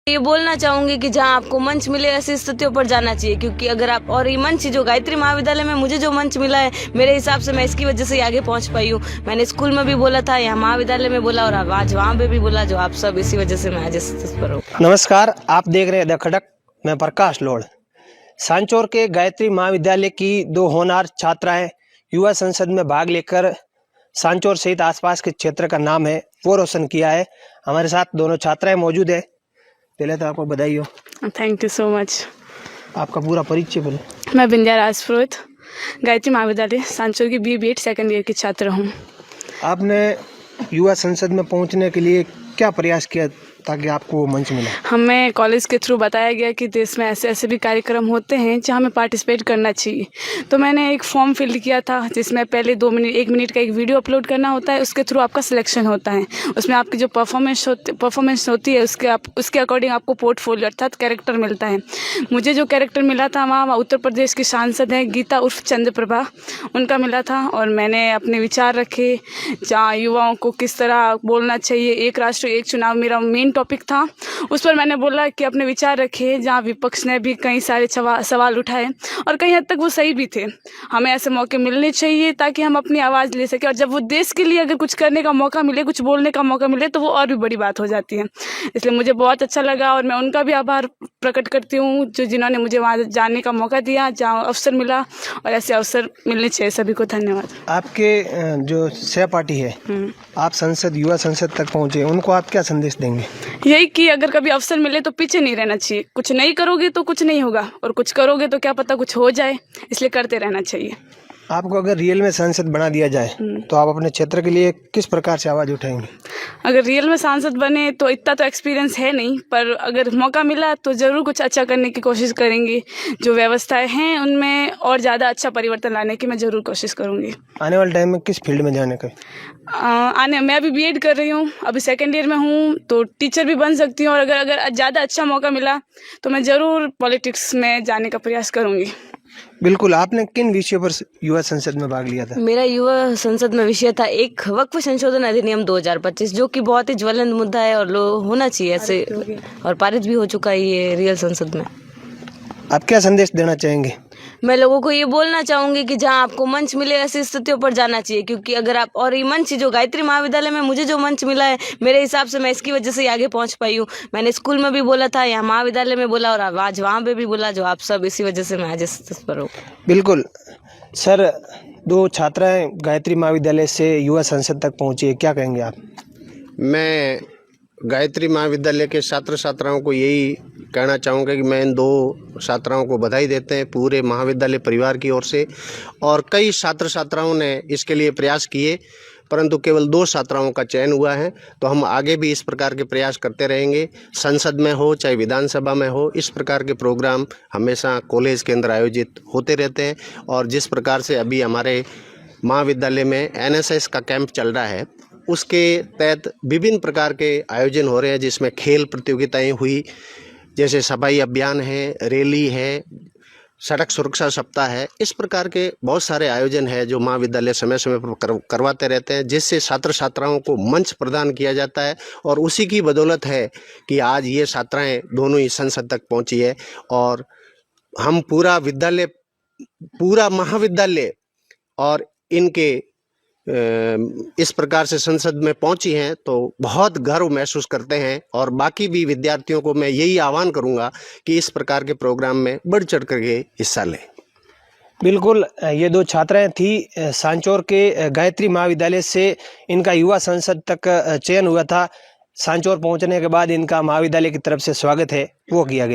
ये बोलना चाहूंगी कि जहां आपको मंच मिले ऐसी स्थितियों पर जाना चाहिए, क्योंकि अगर आप और ये मंच जो गायत्री महाविद्यालय में मुझे जो मंच मिला है, मेरे हिसाब से मैं इसकी वजह से आगे पहुंच पाई हूँ। मैंने स्कूल में भी बोला था, यहाँ महाविद्यालय में बोला और आज वहाँ पे भी बोला, जो आप सब इसी वजह से मैं आज इस स्थिति पर हूँ। नमस्कार, आप देख रहे हैं द खड़क। मैं प्रकाश लोड़। सांचौर के गायत्री महाविद्यालय की दो होनहार छात्राएं युवा संसद में भाग लेकर सांचौर सहित आसपास के क्षेत्र का नाम है वो रोशन किया है। हमारे साथ दोनों छात्राएं मौजूद है। पहले तो आपको बधाई हो। Thank you so much. आपका पूरा परिचय बोले। मैं विंध्या राजपुरोहित, गायत्री महाविद्यालय सांचौर की BA सेकंड ईयर की छात्र हूँ। आपने युवा संसद में पहुंचने के लिए क्या प्रयास किया ताकि आपको वो मंच मिला? हमें कॉलेज के थ्रू बताया गया कि देश में ऐसे ऐसे भी कार्यक्रम होते हैं जहाँ हमें पार्टिसिपेट करना चाहिए। तो मैंने एक फॉर्म फिल किया था जिसमें पहले 1 मिनट का एक वीडियो अपलोड करना होता है, उसके थ्रू आपका सिलेक्शन होता है। उसमें आपकी जो परफॉर्मेंस होती है उसके अकॉर्डिंग आपको पोर्टफोलियो अर्थात कैरेक्टर मिलता है। मुझे जो कैरेक्टर मिला था वहाँ उत्तर प्रदेश की सांसद हैं गीता उर्फ चंद्रप्रभा, उनका मिला था। और मैंने अपने विचार रखे जहाँ युवाओं को किस तरह बोलना चाहिए। एक राष्ट्र एक चुनाव मेरा मेन टॉपिक था, उस पर मैंने बोला कि अपने विचार रखे, जहाँ विपक्ष ने भी कई सारे सवाल उठाए और कई हद तक वो सही भी थे। हमें ऐसे मौके मिलने चाहिए ताकि हम अपनी आवाज़ ले सकें, और जब वो देश के लिए अगर कुछ करने का मौका मिले, कुछ बोलने का मौका मिले, तो वो और भी बड़ी बात हो जाती है। इसलिए मुझे बहुत अच्छा लगा और मैं उनका भी आभार प्रकट करती हूँ जिन्होंने मुझे वहाँ जाने का मौका दिया, जहाँ अवसर मिला, और ऐसे अवसर मिलने चाहिए सभी को। धन्यवाद। आपके जो सहपाठी है, आप संसद युवा संसद तक पहुंचे, उनको आप क्या संदेश देंगे? यही कि अगर कभी अवसर मिले तो पीछे नहीं रहना चाहिए। कुछ नहीं करोगे तो कुछ नहीं होगा, और कुछ करोगे तो क्या पता कुछ हो जाए, इसलिए करते रहना चाहिए। आपको अगर रियल में सांसद बना दिया जाए तो आप अपने क्षेत्र के लिए किस प्रकार से आवाज़ उठाएंगे? अगर रियल में सांसद बने तो इतना तो एक्सपीरियंस है नहीं, पर अगर मौका मिला तो ज़रूर कुछ अच्छा करने की कोशिश करेंगे। जो व्यवस्थाएं हैं उनमें और ज़्यादा अच्छा परिवर्तन लाने की मैं ज़रूर कोशिश करूँगी। आने वाले टाइम में किस फील्ड में जाने का? मैं अभी BEd कर रही हूँ, अभी सेकेंड ईयर में हूँ, तो टीचर भी बन सकती हूँ। और अगर ज़्यादा अच्छा मौका मिला तो मैं ज़रूर पॉलिटिक्स में जाने का प्रयास करूँगी। बिल्कुल। आपने किन विषयों पर युवा संसद में भाग लिया था? मेरा युवा संसद में विषय था एक वक्फ संशोधन अधिनियम 2025, जो कि बहुत ही ज्वलंत मुद्दा है और होना चाहिए ऐसे, और पारित भी हो चुका है ये रियल संसद में। आप क्या संदेश देना चाहेंगे? मैं लोगों को ये बोलना चाहूंगी कि जहां आपको मंच मिले ऐसी स्थितियों पर जाना चाहिए, क्योंकि अगर आप और ये मंच जो गायत्री महाविद्यालय में मुझे जो मंच मिला है, मेरे हिसाब से मैं इसकी वजह से आगे पहुंच पाई हूँ। मैंने स्कूल में भी बोला था, यहाँ महाविद्यालय में बोला और आज वहाँ पे भी बोला, जो आप सब इसी वजह से मैं आज इस स्थिति पर हूँ। बिल्कुल सर, दो छात्राएं गायत्री महाविद्यालय से युवा संसद तक पहुंची है, क्या कहेंगे आप? मैं गायत्री महाविद्यालय के छात्र छात्राओं को यही कहना चाहूँगा कि मैं इन दो छात्राओं को बधाई देते हैं पूरे महाविद्यालय परिवार की ओर से। और कई छात्र छात्राओं ने इसके लिए प्रयास किए, परंतु केवल 2 छात्राओं का चयन हुआ है। तो हम आगे भी इस प्रकार के प्रयास करते रहेंगे, संसद में हो चाहे विधानसभा में हो। इस प्रकार के प्रोग्राम हमेशा कॉलेज के अंदर आयोजित होते रहते हैं। और जिस प्रकार से अभी हमारे महाविद्यालय में NSS का कैंप चल रहा है, उसके तहत विभिन्न प्रकार के आयोजन हो रहे हैं, जिसमें खेल प्रतियोगिताएं हुई, जैसे सफाई अभियान है, रैली है, सड़क सुरक्षा सप्ताह है। इस प्रकार के बहुत सारे आयोजन है जो महाविद्यालय समय समय पर करवाते रहते हैं, जिससे छात्र छात्राओं को मंच प्रदान किया जाता है। और उसी की बदौलत है कि आज ये छात्राएं दोनों ही संसद तक पहुंची है। और हम पूरा महाविद्यालय और इनके इस प्रकार से संसद में पहुंची हैं तो बहुत गर्व महसूस करते हैं। और बाकी भी विद्यार्थियों को मैं यही आह्वान करूंगा कि इस प्रकार के प्रोग्राम में बढ़ चढ़ करके हिस्सा लें। बिल्कुल, ये दो छात्राएं थी सांचौर के गायत्री महाविद्यालय से। इनका युवा संसद तक चयन हुआ था। सांचौर पहुंचने के बाद इनका महाविद्यालय की तरफ से स्वागत है वो किया गया।